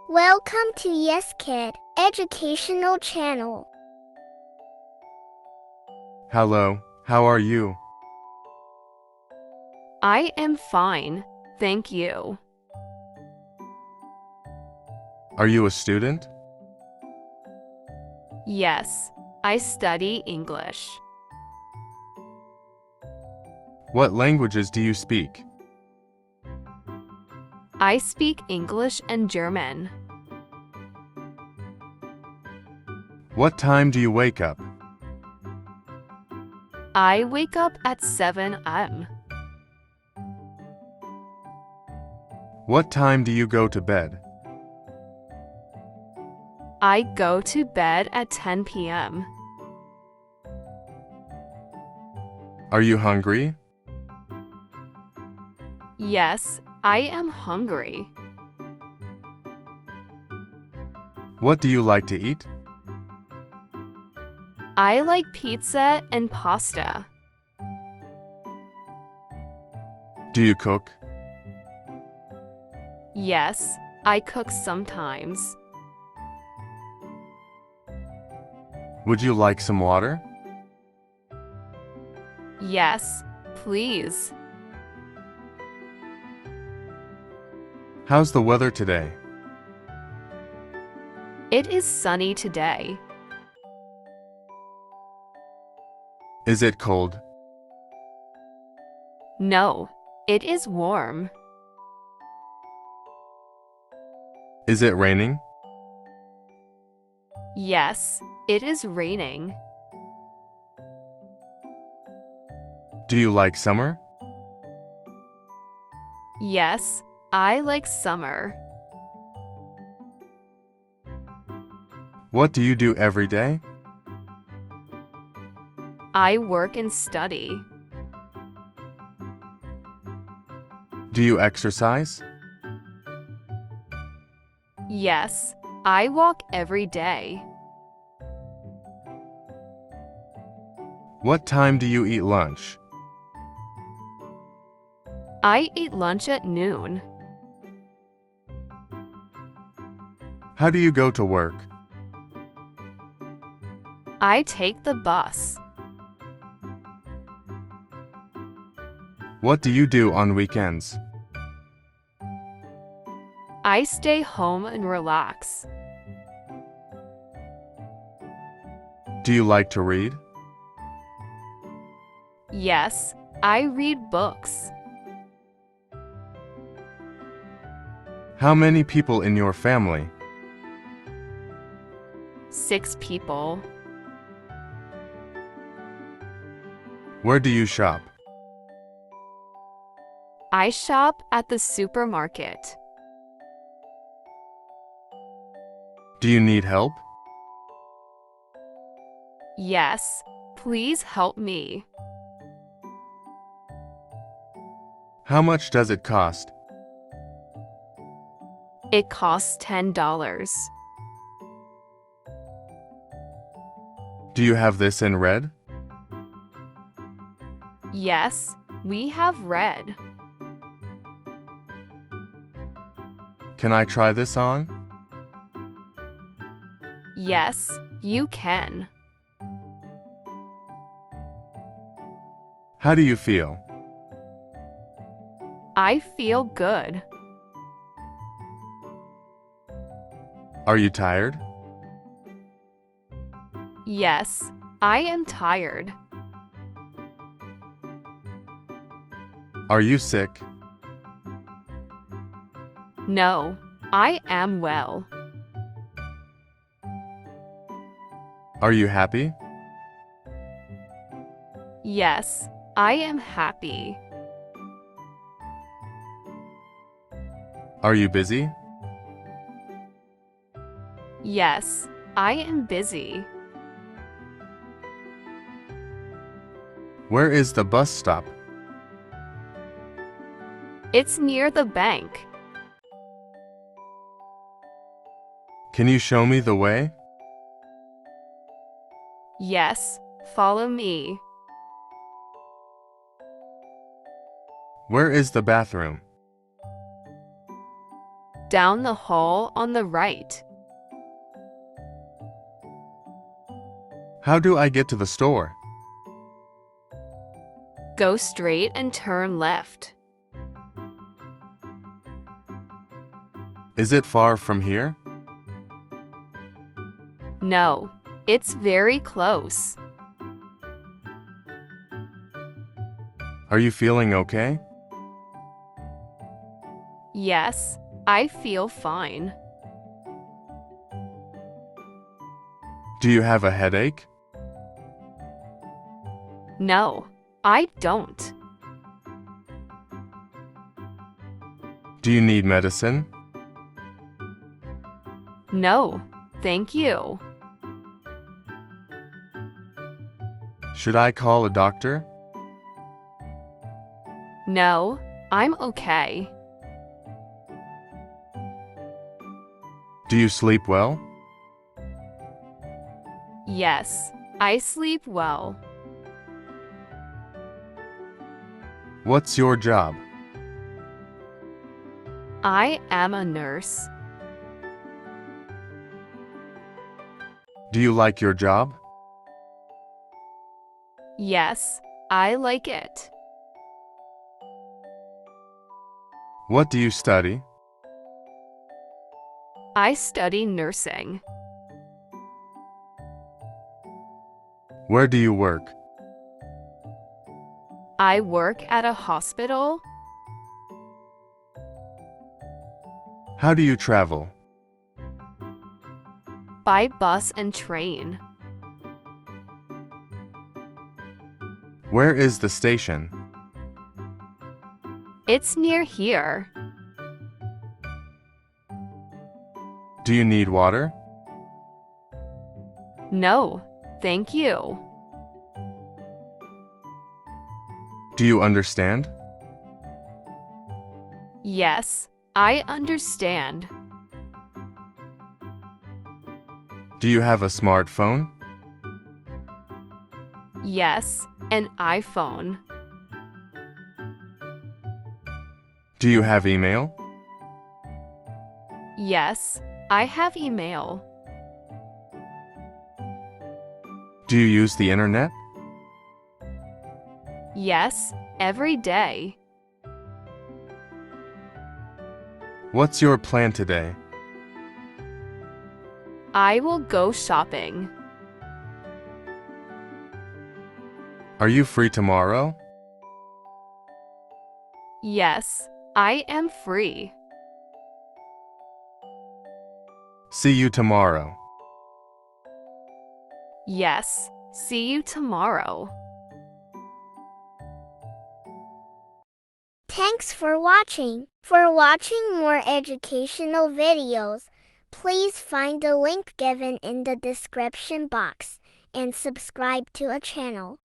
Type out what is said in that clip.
Welcome to Yes Kid Educational Channel. Hello, how are you? I am fine, thank you. Are you a student? Yes, I study English. What languages do you speak? I speak English and German. What time do you wake up? I wake up at 7 a.m. What time do you go to bed? I go to bed at 10 p.m. Are you hungry? Yes, I am hungry. What do you like to eat? I like pizza and pasta. Do you cook? Yes, I cook sometimes. Would you like some water? Yes, please. How's the weather today? It is sunny today. Is it cold? No, it is warm. Is it raining? Yes, it is raining. Do you like summer? Yes, I like summer. What do you do every day? I work and study. Do you exercise? Yes, I walk every day. What time do you eat lunch? I eat lunch at noon. How do you go to work? I take the bus. What do you do on weekends? I stay home and relax. Do you like to read? Yes, I read books. How many people in your family? 6 people. Where do you shop? I shop at the supermarket. Do you need help? Yes, please help me. How much does it cost? It costs $10. Do you have this in red? Yes, we have red. Can I try this on? Yes, you can. How do you feel? I feel good. Are you tired? Yes, I am tired. Are you sick? No, I am well. Are you happy? Yes, I am happy. Are you busy? Yes, I am busy. Where is the bus stop? It's near the bank. Can you show me the way? Yes, follow me. Where is the bathroom? Down the hall on the right. How do I get to the store? Go straight and turn left. Is it far from here? No, it's very close. Are you feeling okay? Yes, I feel fine. Do you have a headache? No, I don't. Do you need medicine? No, thank you. Should I call a doctor? No, I'm okay. Do you sleep well? Yes, I sleep well. What's your job? I am a nurse. Do you like your job? Yes, I like it. What do you study? I study nursing. Where do you work? I work at a hospital. How do you travel? By bus and train. Where is the station? It's near here. Do you need water? No, thank you. Do you understand? Yes, I understand. Do you have a smartphone? Yes, an iPhone. Do you have email? Yes, I have email. Do you use the internet? Yes, every day. What's your plan today? I will go shopping. Are you free tomorrow? Yes, I am free. See you tomorrow. Yes, see you tomorrow. Thanks for watching. For watching more educational videos, please find the link given in the description box and subscribe to our channel.